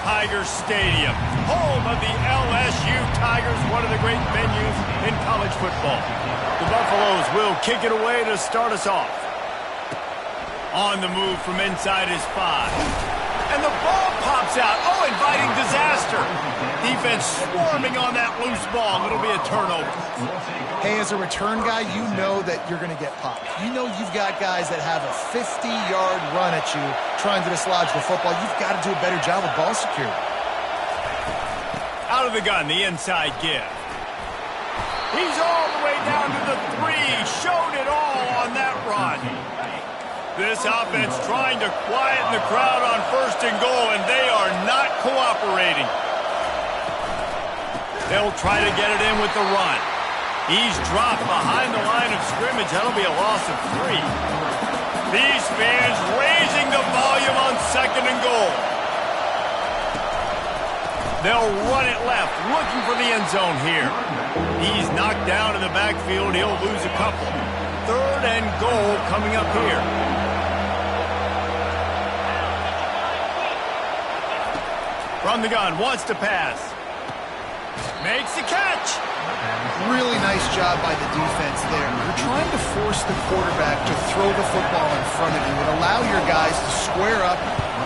Tiger Stadium, home of the LSU Tigers, one of the great venues in college football. The Buffaloes will kick it away to start us off. On the move from inside his 5. And the ball pops out. Oh, inviting disaster. Defense swarming on that loose ball. It'll be a turnover. Hey, as a return guy, you know that you're going to get popped. You know you've got guys that have a 50-yard run at you trying to dislodge the football. You've got to do a better job with ball security. Out of the gun, the inside give. He's all the way down to the 3. Showed it all on that run. This offense trying to quieten the crowd on 1st and goal, and they are not cooperating. They'll try to get it in with the run. He's dropped behind the line of scrimmage. That'll be a loss of 3. These fans raising the volume on 2nd and goal. They'll run it left, looking for the end zone here. He's knocked down in the backfield. He'll lose a couple. 3rd and goal coming up here. From the gun, wants to pass. Makes the catch. Really nice job by the defense there. You're trying to force the quarterback to throw the football in front of you and allow your guys to square up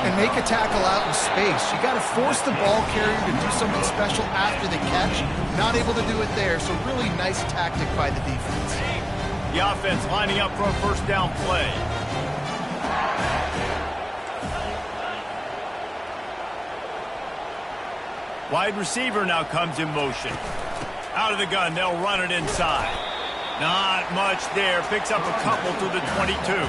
and make a tackle out in space. You got to force the ball carrier to do something special after the catch. Not able to do it there, so really nice tactic by the defense. The offense lining up for a 1st down play. Wide receiver now comes in motion. Out of the gun, they'll run it inside. Not much there. Picks up a couple to the 22.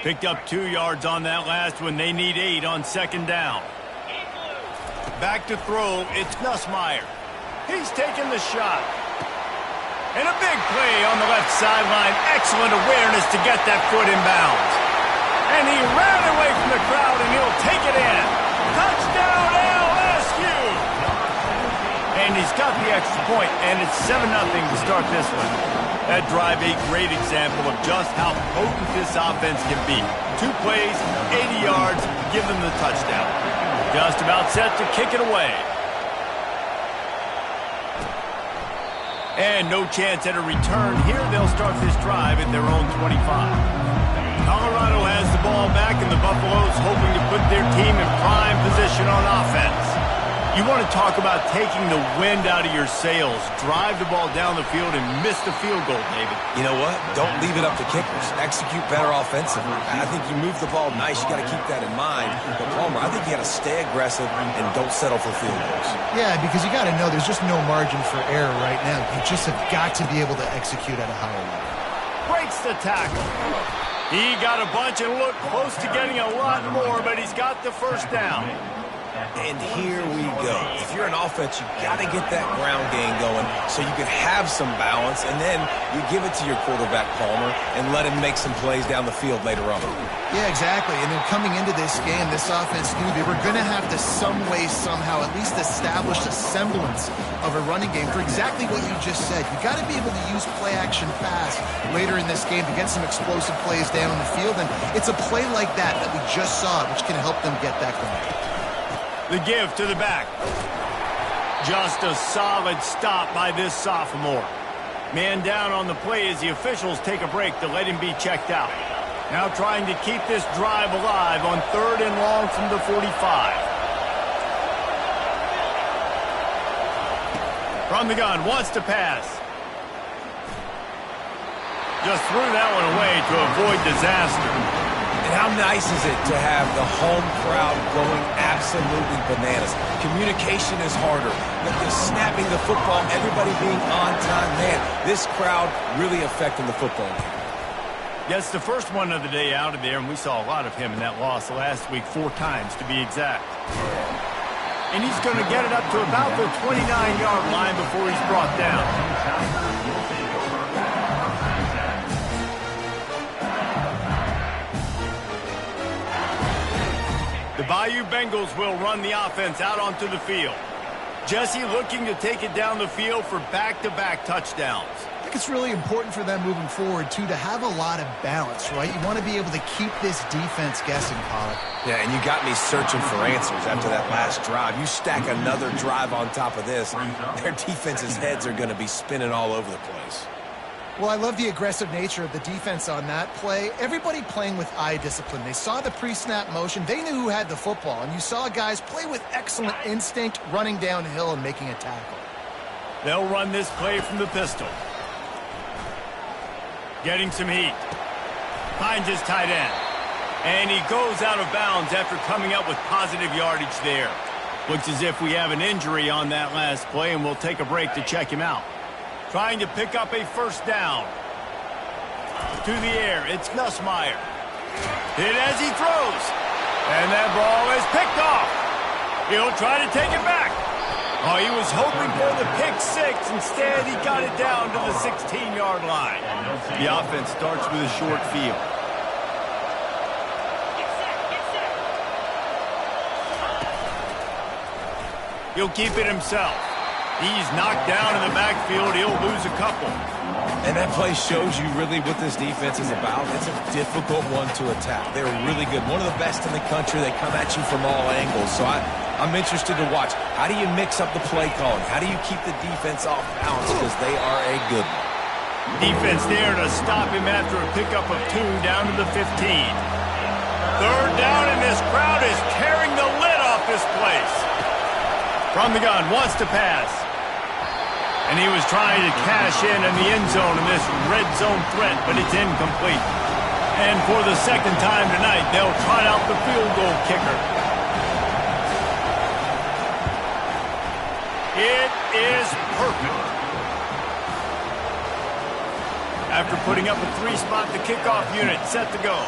Picked up 2 yards on that last one. They need 8 on 2nd down. Back to throw. It's Nussmeier. He's taking the shot. And a big play on the left sideline. Excellent awareness to get that foot in bounds. And he ran away from the crowd, and he'll take it in. Touchdown, LSU! And he's got the extra point, and it's 7-0 to start this one. That drive, a great example of just how potent this offense can be. 2 plays, 80 yards, give them the touchdown. Just about set to kick it away. And no chance at a return. Here they'll start this drive at their own 25. Colorado has the ball back, and the Buffaloes hoping to put their team in prime position on offense. You want to talk about taking the wind out of your sails. Drive the ball down the field and miss the field goal, David. You know what? Don't leave it up to kickers. Execute better offensively. I think you move the ball nice. You got to keep that in mind. But Palmer, I think you got to stay aggressive and don't settle for field goals. Yeah, because you got to know there's just no margin for error right now. You just have got to be able to execute at a higher level. Breaks the tackle. He got a bunch and looked close to getting a lot more, but he's got the 1st down. And here we go. If you're an offense, you got to get that ground game going so you can have some balance, and then you give it to your quarterback, Palmer, and let him make some plays down the field later on. Yeah, exactly. And then coming into this game, this offense knew they were going to have to some way, somehow, at least establish a semblance of a running game for exactly what you just said. You got to be able to use play-action pass later in this game to get some explosive plays down the field, and it's a play like that we just saw, which can help them get that going. The give to the back. Just a solid stop by this sophomore. Man down on the play as the officials take a break to let him be checked out. Now trying to keep this drive alive on 3rd and long from the 45. From the gun, wants to pass. Just threw that one away to avoid disaster. And how nice is it to have the home crowd going absolutely bananas? Communication is harder. But the snapping the football, everybody being on time, man, this crowd really affecting the football game. Yes, the first one of the day out of there, and we saw a lot of him in that loss last week, 4 times to be exact. And he's going to get it up to about the 29-yard line before he's brought down. The Bayou Bengals will run the offense out onto the field. Jesse looking to take it down the field for back-to-back touchdowns. I think it's really important for them moving forward, too, to have a lot of balance, right? You want to be able to keep this defense guessing, Pollard. Yeah, and you got me searching for answers after that last drive. You stack another drive on top of this, their defense's heads are going to be spinning all over the place. Well, I love the aggressive nature of the defense on that play. Everybody playing with eye discipline. They saw the pre-snap motion. They knew who had the football. And you saw guys play with excellent instinct, running downhill and making a tackle. They'll run this play from the pistol. Getting some heat. Finds his tight end. And he goes out of bounds after coming up with positive yardage there. Looks as if we have an injury on that last play, and we'll take a break to check him out. Trying to pick up a first down. To the air, it's Nussmeier. Hit as he throws. And that ball is picked off. He'll try to take it back. Oh, he was hoping for the pick six. Instead, he got it down to the 16-yard line. The offense starts with a short field. He'll keep it himself. He's knocked down in the backfield. He'll lose a couple. And that play shows you really what this defense is about. It's a difficult one to attack. They're really good. One of the best in the country. They come at you from all angles. So I'm interested to watch. How do you mix up the play calling? How do you keep the defense off balance? Because they are a good one. Defense there to stop him after a pickup of 2 down to the 15. Third down, and this crowd is tearing the lid off this place. From the gun, wants to pass. And he was trying to cash in the end zone in this red zone threat, but it's incomplete. And for the second time tonight, they'll trot out the field goal kicker. It is perfect. After putting up a 3-spot, the kickoff unit set to go.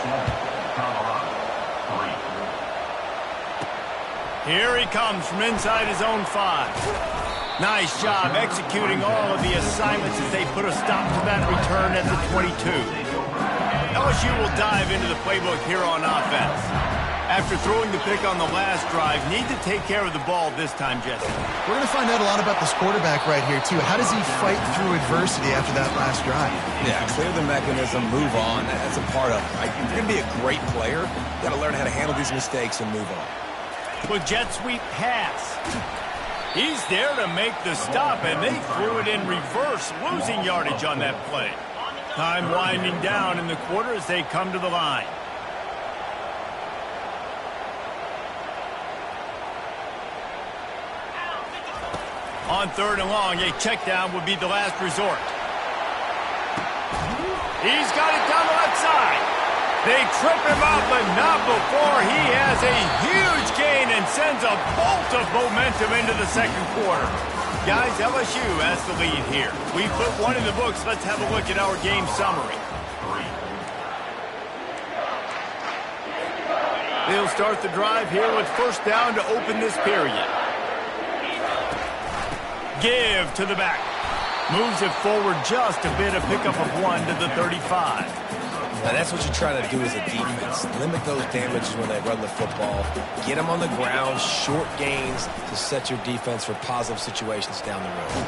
Here he comes from inside his own 5. Nice job executing all of the assignments as they put a stop to that return at the 22. LSU will dive into the playbook here on offense. After throwing the pick on the last drive, need to take care of the ball this time, Jesse. We're going to find out a lot about this quarterback right here, too. How does he fight through adversity after that last drive? Yeah, clear the mechanism, move on. That's a part of it, right? If you're going to be a great player, you got to learn how to handle these mistakes and move on. With jet sweep pass. He's there to make the stop, and they threw it in reverse, losing yardage on that play. Time winding down in the quarter as they come to the line. On 3rd and long, a check down would be the last resort. He's got it down the left side. They trip him up, but not before he has a huge gain and sends a bolt of momentum into the second quarter. Guys, LSU has the lead here. We put one in the books. Let's have a look at our game summary. They'll start the drive here with first down to open this period. Give to the back. Moves it forward just a bit, a pickup of 1 to the 35. Now, that's what you try to do as a defense. Limit those damages when they run the football. Get them on the ground, short gains to set your defense for positive situations down the road.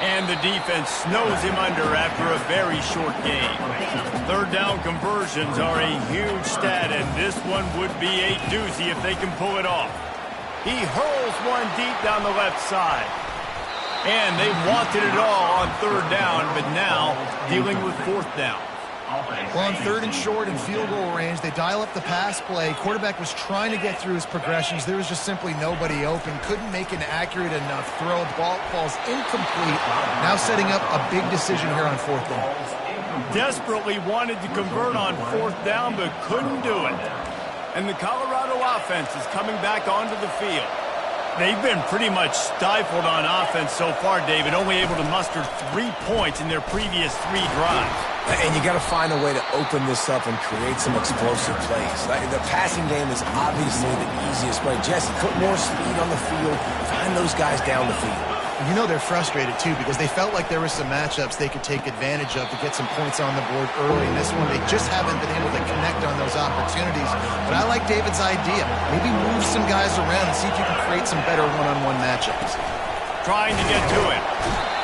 And the defense snows him under after a very short game. 3rd down conversions are a huge stat, and this one would be a doozy if they can pull it off. He hurls one deep down the left side. And they wanted it all on 3rd down, but now dealing with 4th down. Well, on 3rd and short and field goal range, they dial up the pass play. Quarterback was trying to get through his progressions. There was just simply nobody open. Couldn't make an accurate enough throw. Ball falls incomplete. Now setting up a big decision here on 4th down. Desperately wanted to convert on 4th down, but couldn't do it. And the Colorado offense is coming back onto the field. They've been pretty much stifled on offense so far, David, only able to muster 3 points in their previous 3 drives. And you got to find a way to open this up and create some explosive plays. The passing game is obviously the easiest way. Jesse, put more speed on the field. Find those guys down the field. You know they're frustrated, too, because they felt like there were some matchups they could take advantage of to get some points on the board early. In this one, they just haven't been able to connect on those opportunities. But I like David's idea. Maybe move some guys around and see if you can create some better one-on-one matchups. Trying to get to it.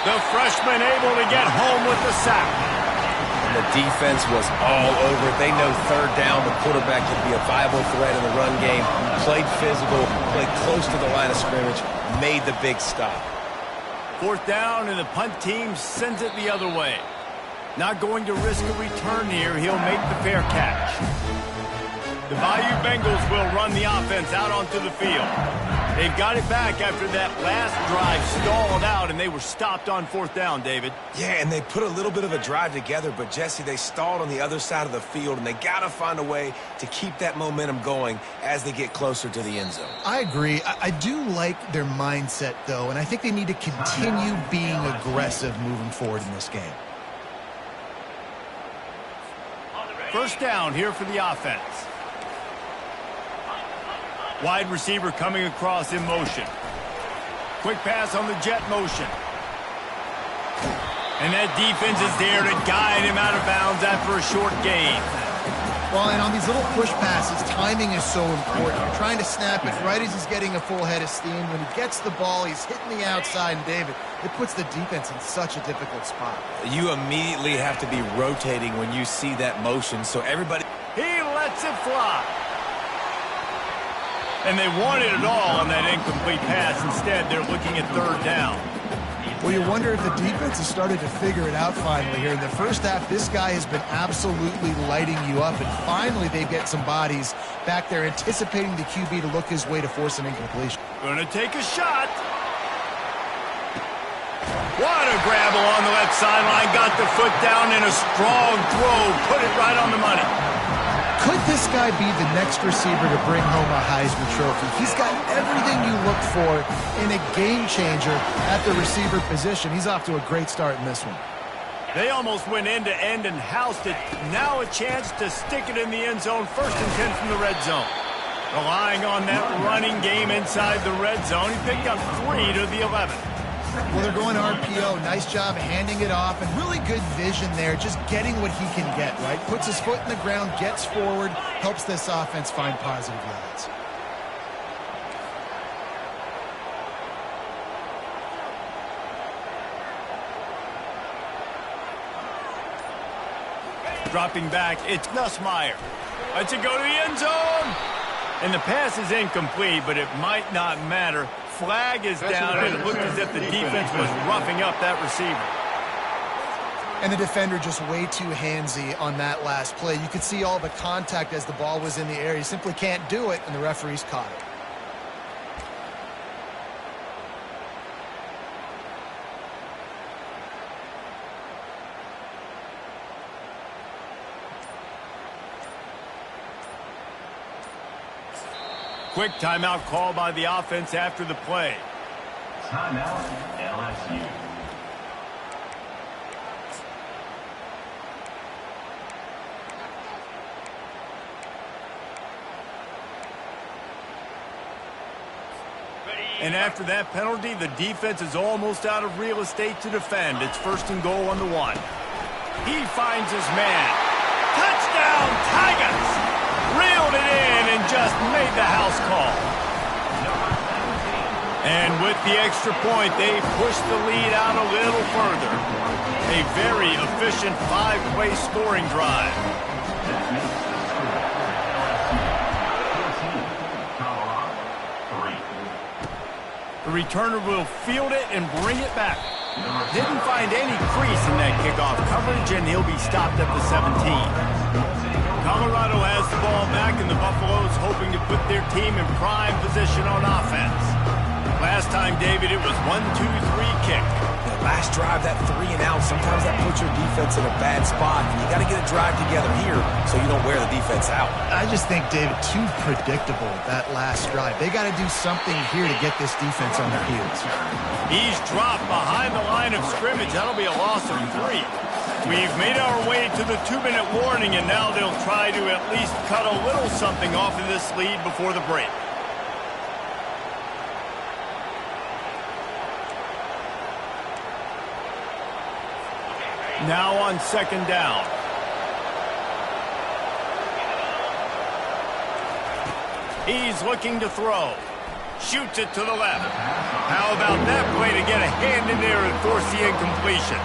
The freshman able to get home with the sack. And the defense was all over. They know third down, the quarterback could be a viable threat in the run game. Played physical, played close to the line of scrimmage, made the big stop. Fourth down, and the punt team sends it the other way. Not going to risk a return here. He'll make the fair catch. The Bayou Bengals will run the offense out onto the field. They've got it back after that last drive stalled out, and they were stopped on fourth down, David. Yeah, and they put a little bit of a drive together, but, Jesse, they stalled on the other side of the field, and they got to find a way to keep that momentum going as they get closer to the end zone. I agree. I do like their mindset, though, and I think they need to continue being aggressive moving forward in this game. First down here for the offense. Wide receiver coming across in motion. Quick pass on the jet motion. And that defense is there to guide him out of bounds after a short gain. Well, and on these little push passes, timing is so important. You're trying to snap it right as he's getting a full head of steam. When he gets the ball, he's hitting the outside, and David, it puts the defense in such a difficult spot. You immediately have to be rotating when you see that motion, so everybody... He lets it fly. And they wanted it all on that incomplete pass. Instead, they're looking at third down. Well, you wonder if the defense has started to figure it out finally here. In the first half, this guy has been absolutely lighting you up, and finally they get some bodies back there anticipating the QB to look his way to force an incompletion. Going to take a shot. What a grab along the left sideline. Got the foot down in a strong throw. Put it right on the money. Could this guy be the next receiver to bring home a Heisman Trophy? He's got everything you look for in a game changer at the receiver position. He's off to a great start in this one. They almost went end-to-end and housed it. Now a chance to stick it in the end zone. First and 10 from the red zone. Relying on that running game inside the red zone. He picked up 3 to the 11. Well, they're going RPO. Nice job handing it off, and really good vision there, just getting what he can get, right? Puts his foot in the ground, gets forward, helps this offense find positive yards. Dropping back, it's Nussmeier. Lets it go to the end zone. And the pass is incomplete, but it might not matter. Flag is down, and it looked as if the defense was roughing up that receiver. And the defender just way too handsy on that last play. You could see all the contact as the ball was in the air. He simply can't do it, and the referees caught it. Quick timeout call by the offense after the play. Timeout, LSU. And after that penalty, the defense is almost out of real estate to defend. It's first and goal on the 1. He finds his man. Touchdown, Tigers! Reeled it in and just made the house call. And with the extra point, they push the lead out a little further. A very efficient 5-play scoring drive. The returner will field it and bring it back. Didn't find any crease in that kickoff coverage, and he'll be stopped at the 17. Colorado has the ball back, and the Buffaloes hoping to put their team in prime position on offense. Last time, David, it was 1-2-3 kick. The last drive, that 3 and out, sometimes that puts your defense in a bad spot. You got to get a drive together here so you don't wear the defense out. I just think, David, too predictable, that last drive. They got to do something here to get this defense on their heels. He's dropped behind the line of scrimmage. That'll be a loss of 3. We've made our way to the 2-minute warning, and now they'll try to at least cut a little something off of this lead before the break. Now on second down. He's looking to throw. Shoots it to the left. How about that play to get a hand in there and force the incompletion?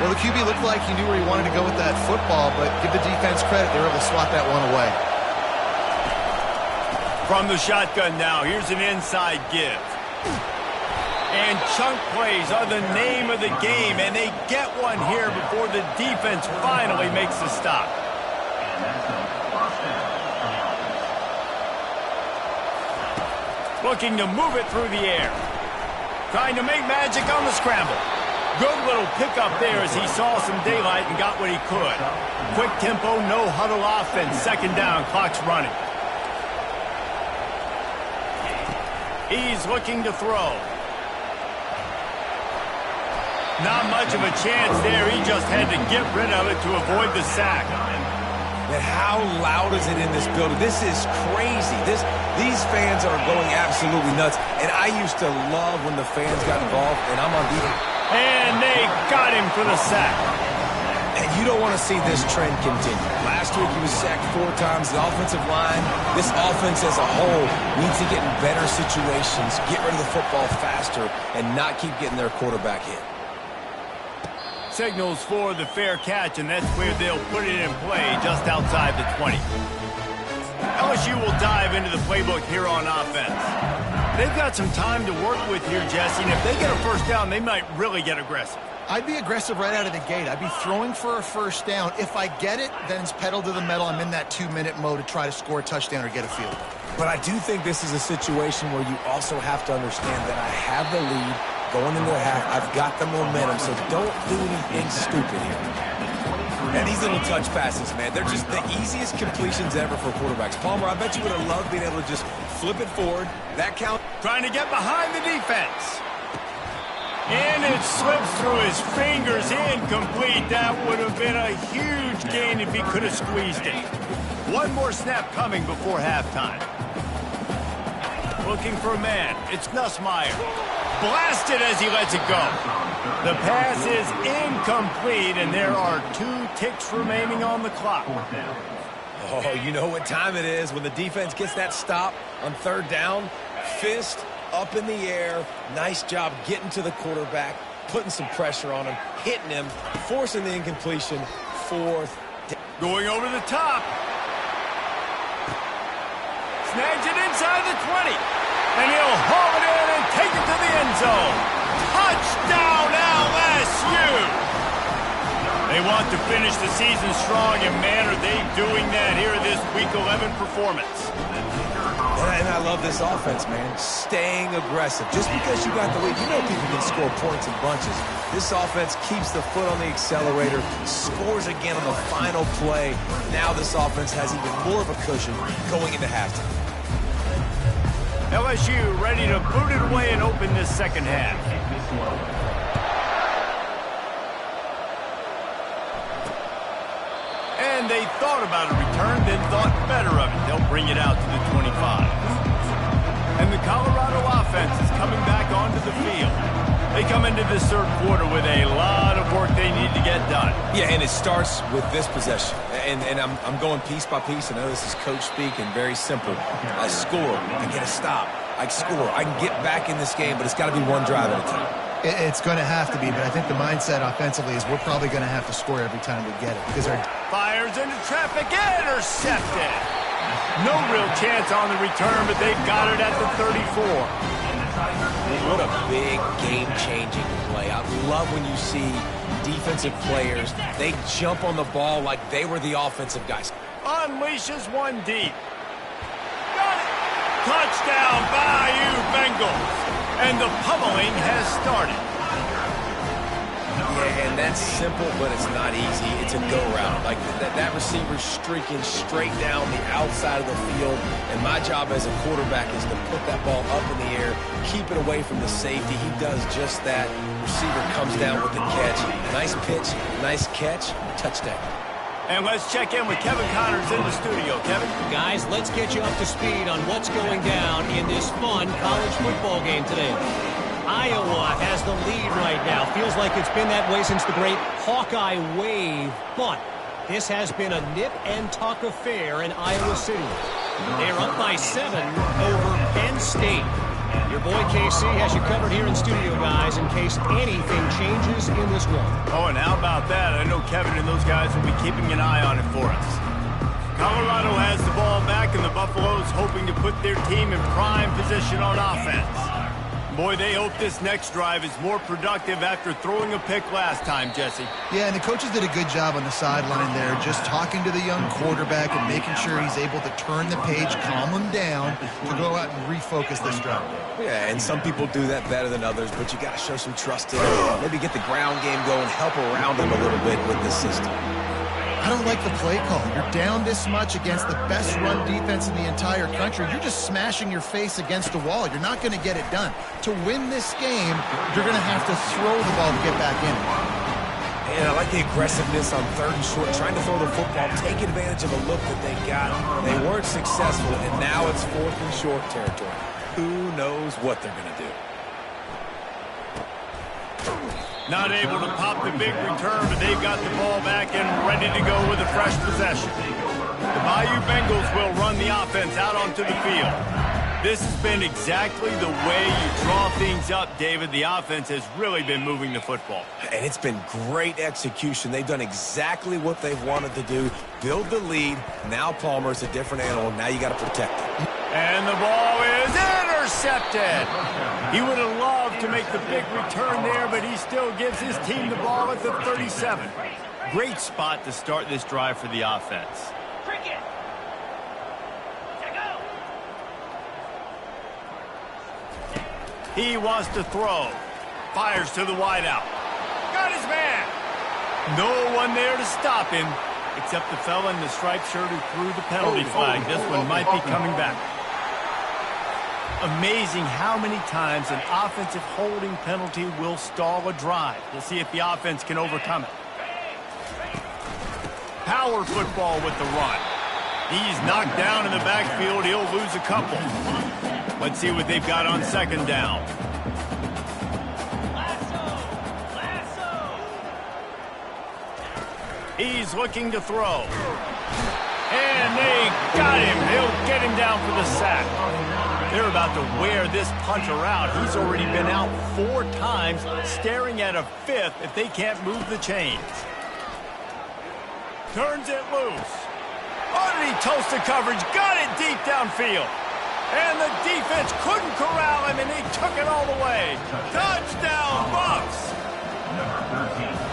Well, the QB looked like he knew where he wanted to go with that football, but give the defense credit. They were able to swat that one away. From the shotgun now, here's an inside give. And chunk plays are the name of the game, and they get one here before the defense finally makes the stop. Looking to move it through the air. Trying to make magic on the scramble. Good little pickup there as he saw some daylight and got what he could. Quick tempo, no huddle offense. Second down, clock's running. He's looking to throw. Not much of a chance there. He just had to get rid of it to avoid the sack. And how loud is it in this building? This is crazy. These fans are going absolutely nuts. And I used to love when the fans got involved, and I'm on defense. And they got him for the sack. And you don't want to see this trend continue. Last week he was sacked 4 times. The offensive line, this offense as a whole, needs to get in better situations, get rid of the football faster, and not keep getting their quarterback hit. Signals for the fair catch, and that's where they'll put it in play just outside the 20. LSU will dive into the playbook here on offense. They've got some time to work with here, Jesse, and if they get a first down, they might really get aggressive. I'd be aggressive right out of the gate. I'd be throwing for a first down. If I get it, then it's pedal to the metal. I'm in that 2-minute mode to try to score a touchdown or get a field. But I do think this is a situation where you also have to understand that I have the lead going into the half. I've got the momentum, so don't do anything stupid here. And these little touch passes, man, they're just the easiest completions ever for quarterbacks. Palmer, I bet you would have loved being able to just flip it forward. That count. Trying to get behind the defense. And it slips through his fingers, incomplete. That would have been a huge gain if he could have squeezed it. One more snap coming before halftime. Looking for a man. It's Nussmeier. Blasted as he lets it go. The pass is incomplete, and there are 2 ticks remaining on the clock. Oh, you know what time it is when the defense gets that stop on third down. Fist up in the air. Nice job getting to the quarterback, putting some pressure on him, hitting him, forcing the incompletion. 4th down. Going over the top. Snags it inside the 20. And he'll haul it in and take it to the end zone. Touchdown, LSU! They want to finish the season strong, and man, are they doing that here in this Week 11 performance. And I love this offense, man. Staying aggressive. Just because you got the lead, you know people can score points in bunches. This offense keeps the foot on the accelerator, scores again on the final play. Now this offense has even more of a cushion going into halftime. LSU ready to boot it away and open this second half. And they thought about a return, then thought better of it. They'll bring it out to the 25. And the Colorado offense is coming back onto the field. They come into this third quarter with a lot of work they need to get done. Yeah, and it starts with this possession. And I'm going piece by piece. I know this is coach speak and very simple. I score. I get a stop. I score. I can get back in this game, but it's got to be one drive at a time. It's going to have to be, but I think the mindset offensively is we're probably going to have to score every time we get it. Because fires into traffic, intercepted. No real chance on the return, but they've got it at the 34. What a big game-changing play. I love when you see defensive players, they jump on the ball like they were the offensive guys. Unleashes one deep. Got it. Touchdown, Bayou Bengals. And the pummeling has started. Yeah, and that's simple, but it's not easy. It's a go route. Like that receiver's streaking straight down the outside of the field, and my job as a quarterback is to put that ball up in the air, keep it away from the safety. He does just that. Receiver comes down with the catch. Nice pitch, nice catch, touchdown. And let's check in with Kevin Connors in the studio. Kevin? Guys, let's get you up to speed on what's going down in this fun college football game today. Iowa has the lead right now. Feels like it's been that way since the great Hawkeye wave. But this has been a nip-and-tuck affair in Iowa City. They are up by 7 over Penn State. Your boy KC has you covered here in studio, guys, in case anything changes in this one. Oh, and how about that? I know Kevin and those guys will be keeping an eye on it for us. Colorado has the ball back, and the Buffaloes hoping to put their team in prime position on offense. Boy, they hope this next drive is more productive after throwing a pick last time, Jesse. Yeah, and the coaches did a good job on the sideline there, just talking to the young quarterback and making sure he's able to turn the page, calm him down, to go out and refocus this drive. Yeah, and some people do that better than others, but you got to show some trust in him. Maybe get the ground game going, help around him a little bit with the system. I don't like the play call. You're down this much against the best run defense in the entire country. You're just smashing your face against the wall. You're not going to get it done. To win this game, you're going to have to throw the ball to get back in. And I like the aggressiveness on 3rd and short, trying to throw the football, take advantage of a look that they got. They weren't successful, and now it's 4th and short territory. Who knows what they're going to do? Not able to pop the big return, but they've got the ball back and ready to go with a fresh possession. The Bayou Bengals will run the offense out onto the field. This has been exactly the way you draw things up, David. The offense has really been moving the football. And it's been great execution. They've done exactly what they've wanted to do. Build the lead. Now Palmer's a different animal. Now you got to protect it. And the ball is intercepted. He would have loved to make the big return there, but he still gives his team the ball at the 37. Great spot to start this drive for the offense. He wants to throw. Fires to the wideout. Got his man. No one there to stop him, except the fella in the striped shirt who threw the penalty flag. This one might be coming back. Amazing how many times an offensive holding penalty will stall a drive. We'll see if the offense can overcome it. Power football with the run. He's knocked down in the backfield. He'll lose a couple. Let's see what they've got on 2nd down. He's looking to throw. And they got him. They'll get him down for the sack. They're about to wear this punter out. He's already been out 4 times, staring at a 5th if they can't move the chains. Turns it loose. Underneath toasted coverage, got it deep downfield. And the defense couldn't corral him, and they took it all the way. Touchdown, Bucks!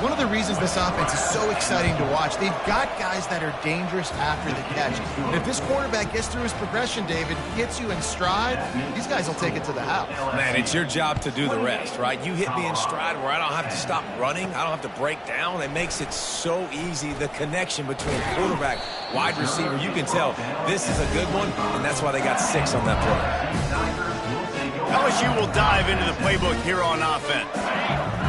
One of the reasons this offense is so exciting to watch, they've got guys that are dangerous after the catch. And if this quarterback gets through his progression, David, gets you in stride, these guys will take it to the house. Man, it's your job to do the rest, right? You hit me in stride where I don't have to stop running. I don't have to break down. It makes it so easy, the connection between quarterback, wide receiver. You can tell this is a good one, and that's why they got 6 on that play. LSU will dive into the playbook here on offense.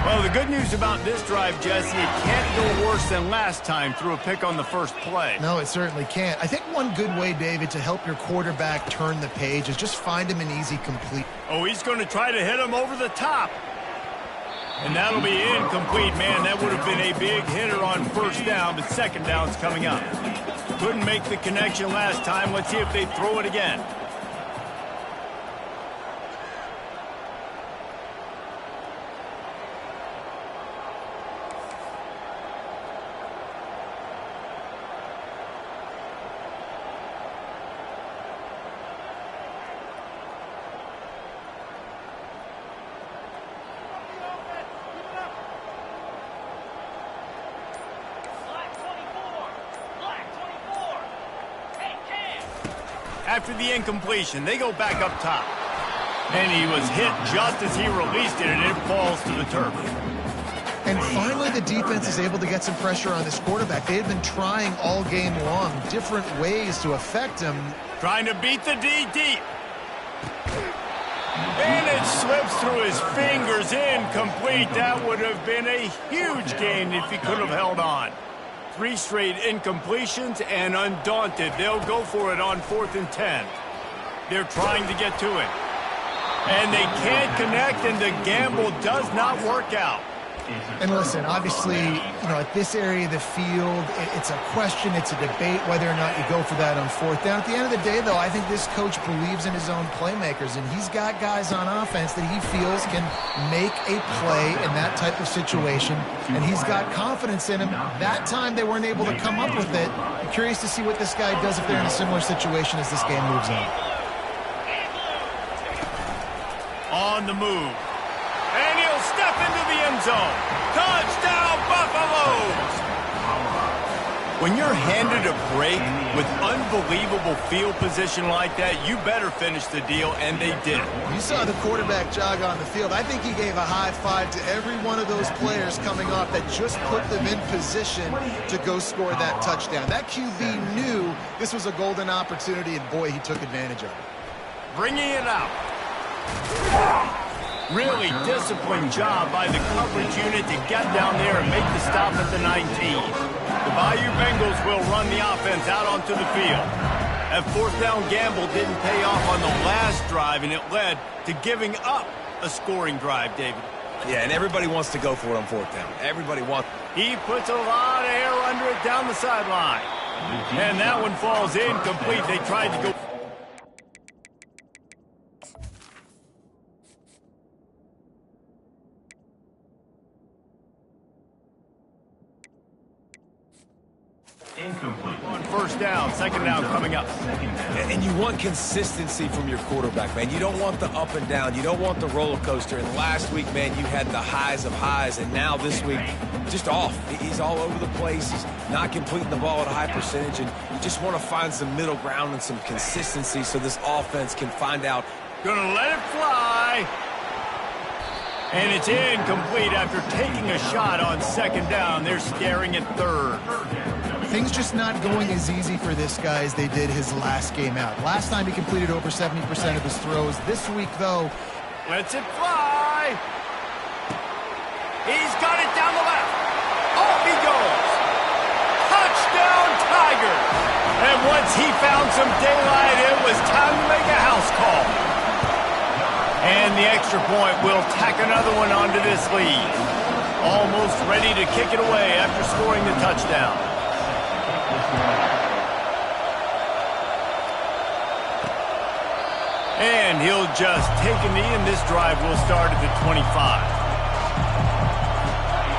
Well, the good news about this drive, Jesse, it can't go worse than last time through a pick on the first play. No, it certainly can't. I think one good way, David, to help your quarterback turn the page is just find him an easy complete. Oh, he's going to try to hit him over the top. And that'll be incomplete, man. That would have been a big hitter on 1st down, but 2nd down's coming up. Couldn't make the connection last time. Let's see if they throw it again. After the incompletion, they go back up top. And he was hit just as he released it, and it falls to the turf. And finally, the defense is able to get some pressure on this quarterback. They had been trying all game long, different ways to affect him. Trying to beat the D deep. And it slips through his fingers, incomplete. That would have been a huge gain if he could have held on. 3 straight incompletions, and undaunted, they'll go for it on 4th and 10. They're trying to get to it. And they can't connect, and the gamble does not work out. And listen, obviously, at this area of the field, it's a question, it's a debate whether or not you go for that on fourth down. At the end of the day, though, I think this coach believes in his own playmakers, and he's got guys on offense that he feels can make a play in that type of situation, and he's got confidence in him. That time they weren't able to come up with it. I'm curious to see what this guy does if they're in a similar situation as this game moves on. On the move. And he'll step into the end zone. Touchdown, Buffaloes! When you're handed a break with unbelievable field position like that, you better finish the deal, and they did. You saw the quarterback jog on the field. I think he gave a high five to every one of those players coming off that just put them in position to go score that touchdown. That QB knew this was a golden opportunity, and boy, he took advantage of it. Bringing it out. Really disciplined job by the coverage unit to get down there and make the stop at the 19. The Bayou Bengals will run the offense out onto the field. That fourth down gamble didn't pay off on the last drive, and it led to giving up a scoring drive, David. Yeah, and everybody wants to go for it on fourth down. Everybody wants. He puts a lot of air under it down the sideline. And that one falls incomplete. They tried to go. Incomplete. On first down, second down coming up. And you want consistency from your quarterback, man. You don't want the up and down. You don't want the roller coaster. And last week, man, you had the highs of highs. And now this week, just off. He's all over the place. He's not completing the ball at a high percentage. And you just want to find some middle ground and some consistency so this offense can find out. Gonna let it fly. And it's incomplete after taking a shot on second down. They're staring at third. Things just not going as easy for this guy as they did his last game out. Last time he completed over 70% of his throws. This week, though, lets it fly. He's got it down the left. Off he goes. Touchdown, Tigers. And once he found some daylight, it was time to make a house call. And the extra point will tack another one onto this lead. Almost ready to kick it away after scoring the touchdown. And he'll just take a knee, and this drive will start at the 25.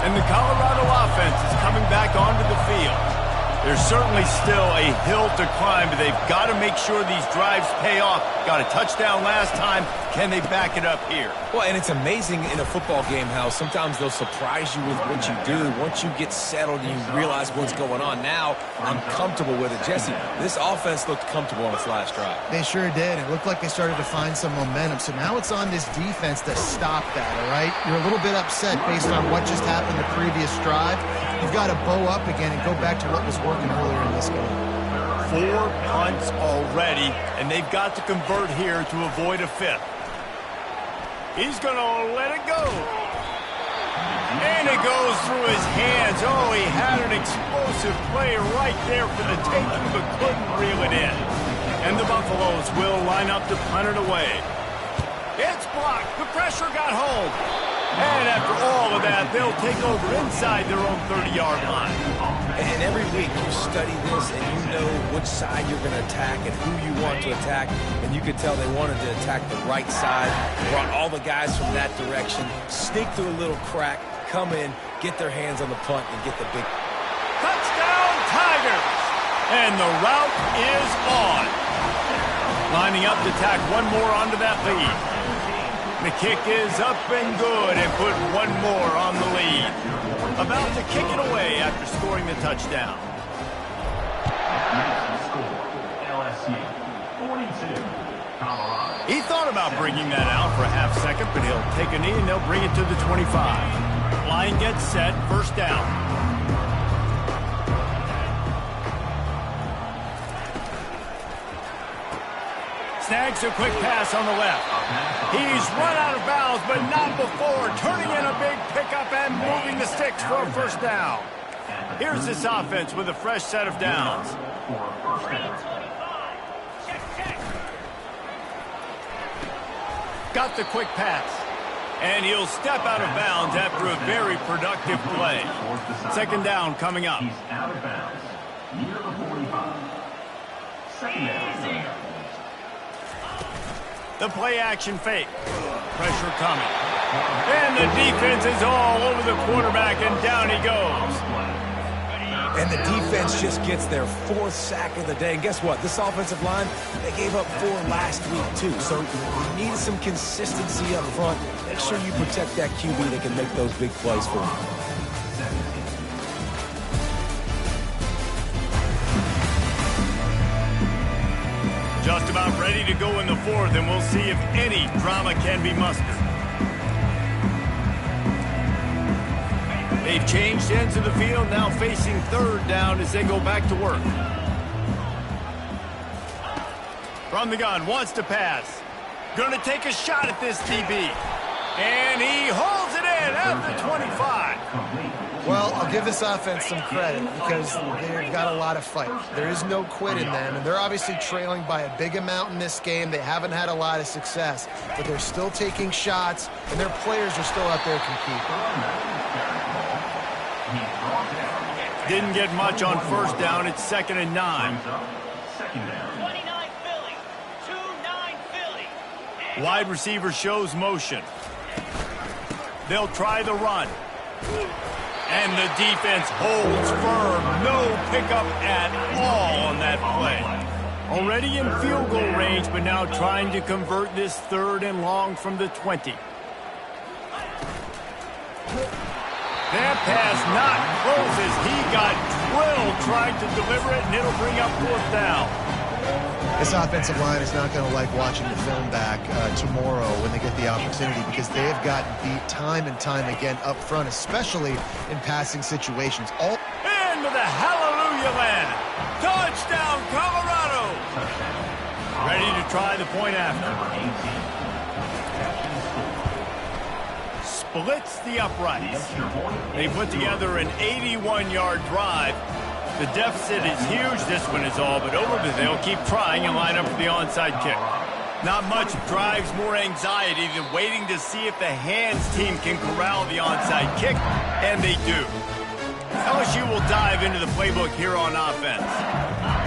And the Colorado offense is coming back onto the field. There's certainly still a hill to climb, but they've got to make sure these drives pay off. Got a touchdown last time. Can they back it up here? Well, and it's amazing in a football game how sometimes they'll surprise you with what you do. Once you get settled and you realize what's going on, now I'm comfortable with it. Jesse, this offense looked comfortable on its last drive. they sure did. It looked like they started to find some momentum. So now it's on this defense to stop that, all right? You're a little bit upset based on what just happened the previous drive. You've got to bow up again and go back to what was working earlier in this game. 4 punts already, and they've got to convert here to avoid a fifth. He's going to let it go. And it goes through his hands. Oh, he had an explosive play right there for the taking, but couldn't reel it in. And the Buffaloes will line up to punt it away. It's blocked. The pressure got home. And after all of that, they'll take over inside their own 30-yard line. And every week you study this and you know which side you're going to attack and who you want to attack. And you could tell they wanted to attack the right side, brought all the guys from that direction, sneak through a little crack, come in, get their hands on the punt, and get the big... Touchdown, Tigers! And the route is on. Lining up to tack one more onto that lead. The kick is up and good and put one more on the lead. About to kick it away after scoring the touchdown. LSU 42, Colorado. He thought about bringing that out for a half second, but he'll take a knee and they'll bring it to the 25. Line gets set, first down. Snags a quick pass on the left. He's run out of bounds, but not before turning in a big pickup and moving the sticks for a first down. Here's this offense with a fresh set of downs. got the quick pass. And he'll step out of bounds after a very productive play. Second down coming up. He's out of bounds. Near the 45. Second down. The play action fake. Pressure coming. And the defense is all over the quarterback, and down he goes. And the defense just gets their 4th sack of the day. And guess what? This offensive line, they gave up 4 last week, too. So you need some consistency up front. Make sure you protect that QB that can make those big plays for you. Just about ready to go in the 4th, and we'll see if any drama can be mustered. They've changed ends of the field, now facing 3rd down as they go back to work. From the gun, wants to pass. Going to take a shot at this DB. And he holds it in at the 25. Well, I'll give this offense some credit because they've got a lot of fight. There is no quit in them, and they're obviously trailing by a big amount in this game. They haven't had a lot of success, but they're still taking shots, and their players are still out there competing. Didn't get much on 1st down. It's 2nd and 9. Second down. 29 Philly. 2-9 Philly. Wide receiver shows motion. They'll try the run. And the defense holds firm. No pickup at all on that play. Already in field goal range, but now trying to convert this 3rd and long from the 20. That pass not close as he got drilled trying to deliver it, and it'll bring up 4th down. This offensive line is not going to like watching the film back tomorrow when they get the opportunity because they have gotten beat time and time again up front, especially in passing situations. Into the hallelujah land. Touchdown, Colorado. Ready to try the point after. Splits the uprights. They put together an 81-yard drive. The deficit is huge. This one is all but over, but they'll keep trying and line up for the onside kick. Not much drives more anxiety than waiting to see if the hands team can corral the onside kick, and they do. LSU will dive into the playbook here on offense.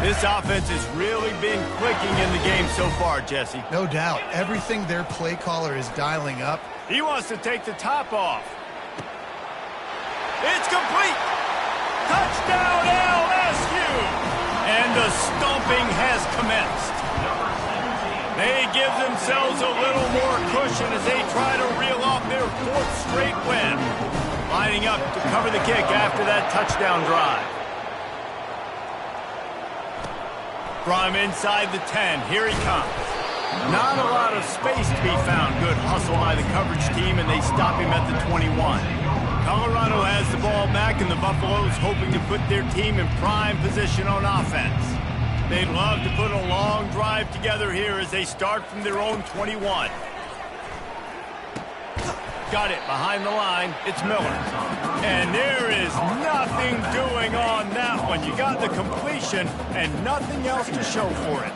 This offense has really been clicking in the game so far, Jesse. No doubt. Everything their play caller is dialing up. He wants to take the top off. It's complete. Touchdown, LSU. And the stomping has commenced. They give themselves a little more cushion as they try to reel off their 4th straight win. Lining up to cover the kick after that touchdown drive. From inside the 10, here he comes. Not a lot of space to be found. Good hustle by the coverage team, and they stop him at the 21. Colorado has the ball back, and the Buffaloes hoping to put their team in prime position on offense. They'd love to put a long drive together here as they start from their own 21. Got it behind the line. It's Miller. And there is nothing doing on that one. You got the completion and nothing else to show for it.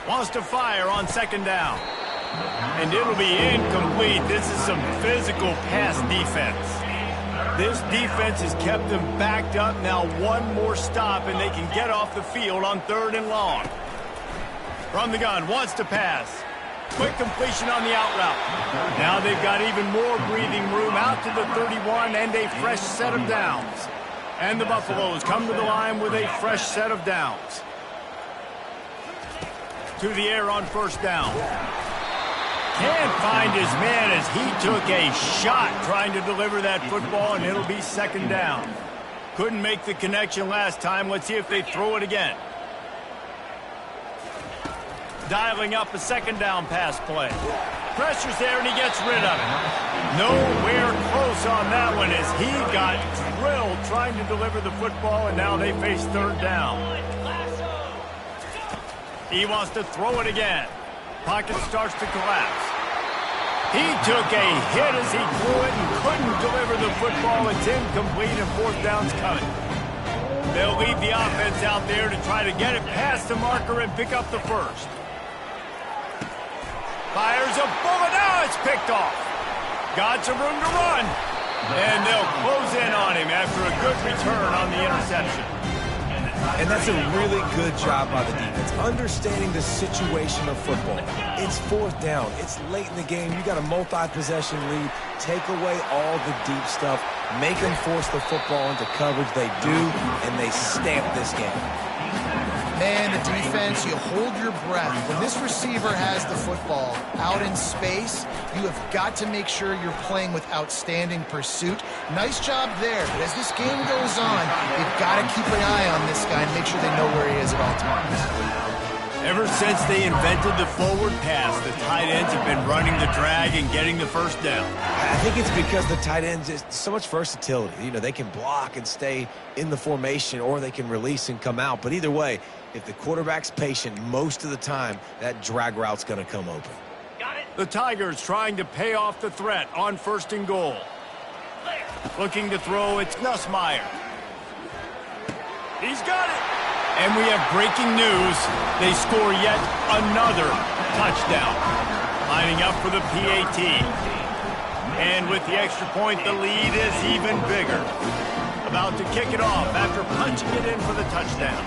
Wants to fire on 2nd down. And it'll be incomplete. This is some physical pass defense. This defense has kept them backed up. Now one more stop and they can get off the field on 3rd and long. From the gun, wants to pass. Quick completion on the out route. Now they've got even more breathing room out to the 31 and a fresh set of downs. And the Buffaloes come to the line with a fresh set of downs. To the air on 1st down. Can't find his man as he took a shot trying to deliver that football, and it'll be 2nd down. Couldn't make the connection last time. Let's see if they throw it again. Dialing up a 2nd down pass play. Pressure's there, and he gets rid of it. Nowhere close on that one as he got drilled trying to deliver the football, and now they face 3rd down. He wants to throw it again. Pocket starts to collapse. He took a hit as he threw it and couldn't deliver the football. It's incomplete and 4th down's coming. They'll leave the offense out there to try to get it past the marker and pick up the 1st. Fires a bullet. Now it's picked off. Got some room to run. And they'll close in on him after a good return on the interception. And that's a really good job by the defense, understanding the situation of football. It's fourth down. It's late in the game. You got a multi-possession lead. Take away all the deep stuff. Make them force the football into coverage. They do, and they stamp this game. Man, the defense, you hold your breath. When this receiver has the football out in space, you have got to make sure you're playing with outstanding pursuit. Nice job there, but as this game goes on, you've got to keep an eye on this guy and make sure they know where he is at all times. Ever since they invented the forward pass, the tight ends have been running the drag and getting the first down. I think it's because the tight ends is so much versatility. You know, they can block and stay in the formation, or they can release and come out. But either way, if the quarterback's patient most of the time, that drag route's going to come open. Got it. The Tigers trying to pay off the threat on 1st and goal. Looking to throw, it's Nussmeier. He's got it. And we have breaking news. They score yet another touchdown. Lining up for the PAT. And with the extra point, the lead is even bigger. About to kick it off after punching it in for the touchdown.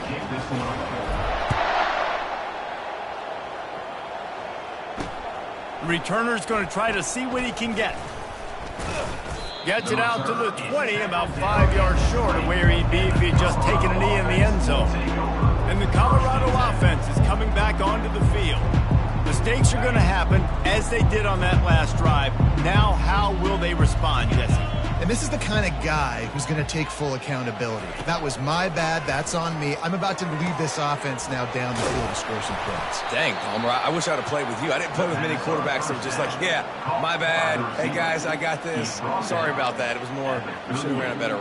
The returner's going to try to see what he can get. Gets it out to the 20, about 5 yards short of where he'd be if he'd just taken a knee in the end zone. And the Colorado offense is coming back onto the field. Mistakes are going to happen, as they did on that last drive. Now, how will they respond, Jesse? And this is the kind of guy who's going to take full accountability. That was my bad. That's on me. I'm about to lead this offense now down the field to score some points. Dang, Palmer, I wish I would have played with you. I didn't play with many quarterbacks that were just like, yeah, my bad. Hey, guys, I got this. Sorry about that. It was more, we should have ran a better.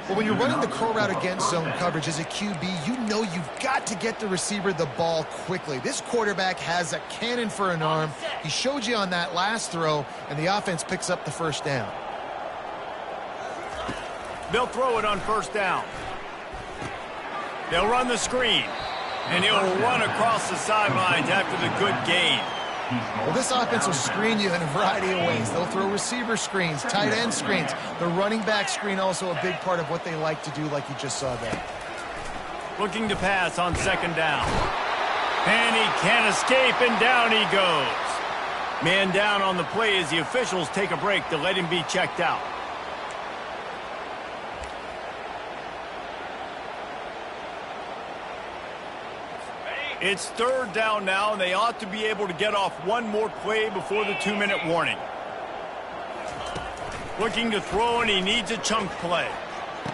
Well, when you're running the curl route against zone coverage as a QB, you know you've got to get the receiver the ball quickly. This quarterback has a cannon for an arm. He showed you on that last throw, and the offense picks up the first down. They'll throw it on 1st down. They'll run the screen, and he'll run across the sidelines after the good gain. Well, this offense will screen you in a variety of ways. They'll throw receiver screens, tight end screens. The running back screen also a big part of what they like to do, like you just saw there. Looking to pass on 2nd down. And he can't escape, and down he goes. Man down on the play as the officials take a break to let him be checked out. It's 3rd down now, and they ought to be able to get off one more play before the 2-minute warning. Looking to throw, and he needs a chunk play.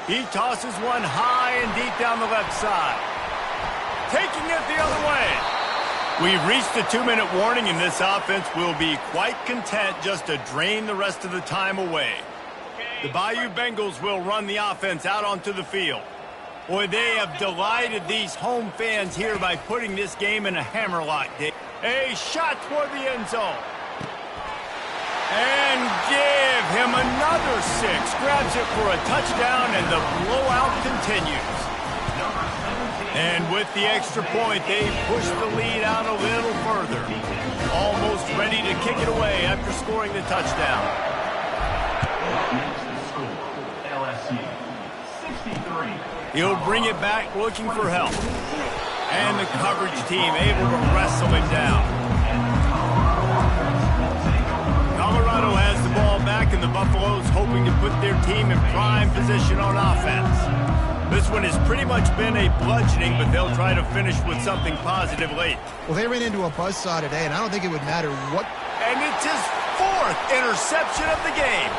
He tosses one high and deep down the left side. Taking it the other way. We've reached the 2-minute warning, and this offense will be quite content just to drain the rest of the time away. The Bayou Bengals will run the offense out onto the field. Boy, they have delighted these home fans here by putting this game in a hammerlock. A shot toward the end zone. And give him another 6. Grabs it for a touchdown, and the blowout continues. And with the extra point, they push the lead out a little further. Almost ready to kick it away after scoring the touchdown. LSU 63. He'll bring it back looking for help. And the coverage team able to wrestle him down. Colorado has the ball back, and the Buffaloes hoping to put their team in prime position on offense. This one has pretty much been a bludgeoning, but they'll try to finish with something positive late. Well, they ran into a buzzsaw today, and I don't think it would matter what. And it's his 4th interception of the game.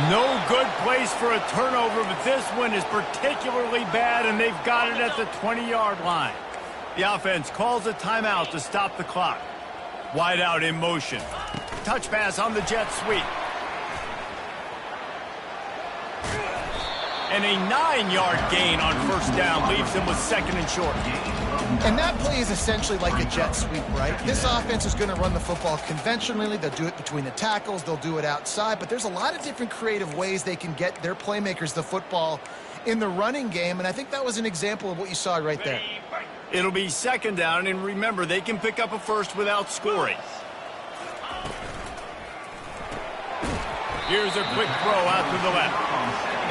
No good place for a turnover, but this one is particularly bad, and they've got it at the 20-yard line. The offense calls a timeout to stop the clock. Wide out in motion. Touch pass on the jet sweep. And a 9-yard gain on 1st down leaves him with 2nd and short. And that play is essentially like a jet sweep, right? This offense is going to run the football conventionally. They'll do it between the tackles. They'll do it outside. But there's a lot of different creative ways they can get their playmakers the football in the running game. And I think that was an example of what you saw right there. It'll be second down, and remember, they can pick up a first without scoring. Here's a quick throw out to the left.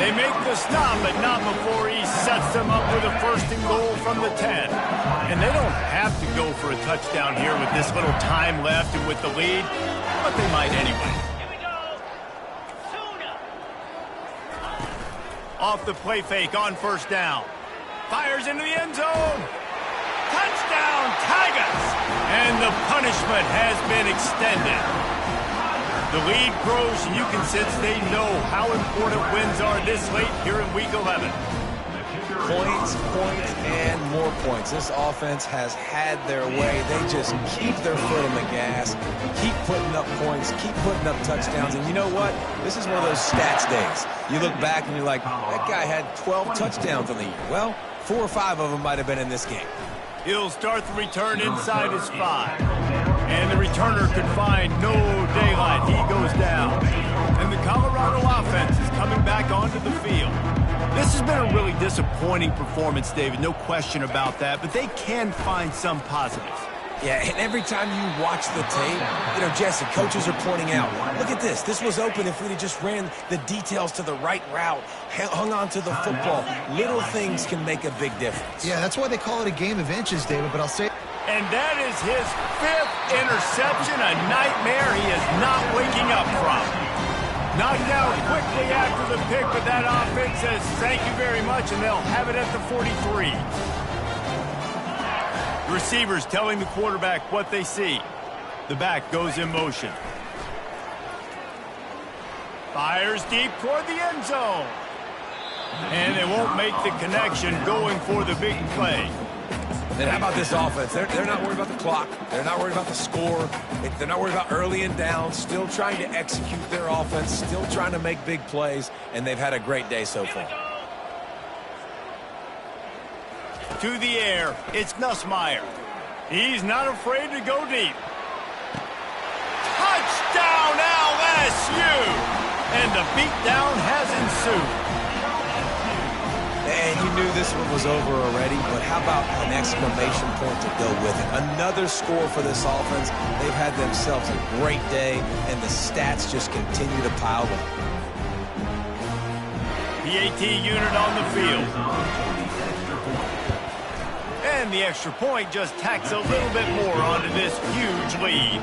They make the stop, but not before he sets them up with a first and goal from the 10. And they don't have to go for a touchdown here with this little time left and with the lead, but they might anyway. Here we go. Tuna. Off the play fake on first down. Fires into the end zone. Touchdown, Tigers! And the punishment has been extended. The lead grows, and you can sense they know how important wins are this late here in Week 11. Points, and more points. This offense has had their way. They just keep their foot on the gas, keep putting up points, keep putting up touchdowns. And you know what? This is one of those stats days. You look back and you're like, that guy had 12 touchdowns on the year. Well, 4 or 5 of them might have been in this game. He'll start the return inside his 5. And the returner could find no daylight. He goes down. And the Colorado offense is coming back onto the field. This has been a really disappointing performance, David. No question about that. But they can find some positives. Yeah, and every time you watch the tape, Jesse, coaches are pointing out, look at this. This was open if we'd have just ran the details to the right route, hung on to the football. Little things can make a big difference. Yeah, that's why they call it a game of inches, David, but I'll say... And that is his 5th interception, a nightmare he is not waking up from. Knocked out quickly after the pick, but that offense says thank you very much, and they'll have it at the 43. The receivers telling the quarterback what they see. The back goes in motion. Fires deep toward the end zone. And they won't make the connection going for the big play. And how about this offense? They're not worried about the clock. They're not worried about the score. They're not worried about early and down. Still trying to execute their offense. Still trying to make big plays. And they've had a great day so far. To the air, it's Nussmeier. He's not afraid to go deep. Touchdown, LSU! And the beatdown has ensued. And you knew this one was over already, but how about an exclamation point to go with it? Another score for this offense. They've had themselves a great day, and the stats just continue to pile up. PAT unit on the field. And the extra point just tacks a little bit more onto this huge lead.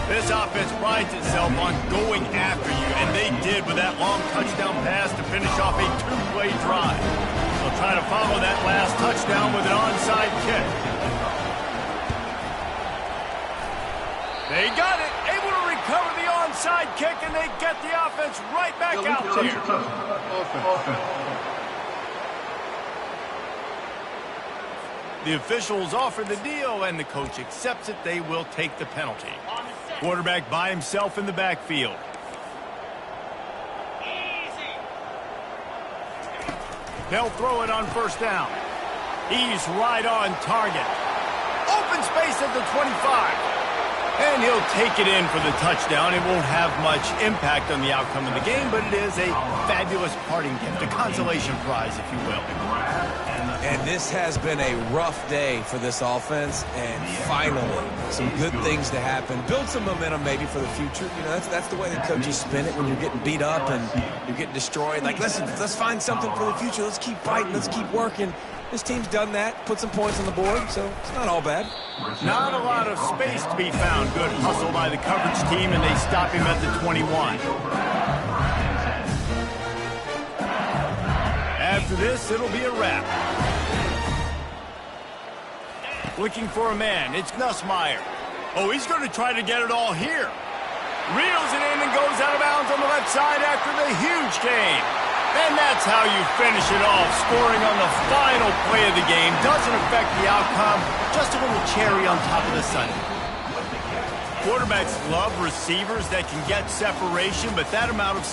This offense prides itself on going after you, and they did with that long touchdown pass to finish off a 2-play drive. They'll try to follow that last touchdown with an onside kick. They got it, able to recover the onside kick, and they get the offense right back out there. The officials offer the deal, and the coach accepts it. They will take the penalty. Quarterback by himself in the backfield. Easy. They'll throw it on first down. He's right on target. Open space at the 25. And he'll take it in for the touchdown. It won't have much impact on the outcome of the game, but it is a fabulous parting gift, a consolation prize, if you will. And this has been a rough day for this offense, and finally, some good things to happen. Build some momentum maybe for the future. That's the way the coaches spin it when you're getting beat up and you're getting destroyed. Like, listen, let's find something for the future. Let's keep fighting. Let's keep working. This team's done that, put some points on the board, so it's not all bad. Not a lot of space to be found. Good hustle by the coverage team, and they stop him at the 21. After this, it'll be a wrap. Looking for a man. It's Nussmeier. Oh, he's going to try to get it all here. Reels it in and goes out of bounds on the left side after the huge gain. And that's how you finish it off, scoring on the final play of the game. Doesn't affect the outcome, just a little cherry on top of the sundae. Quarterbacks love receivers that can get separation, but that amount of separation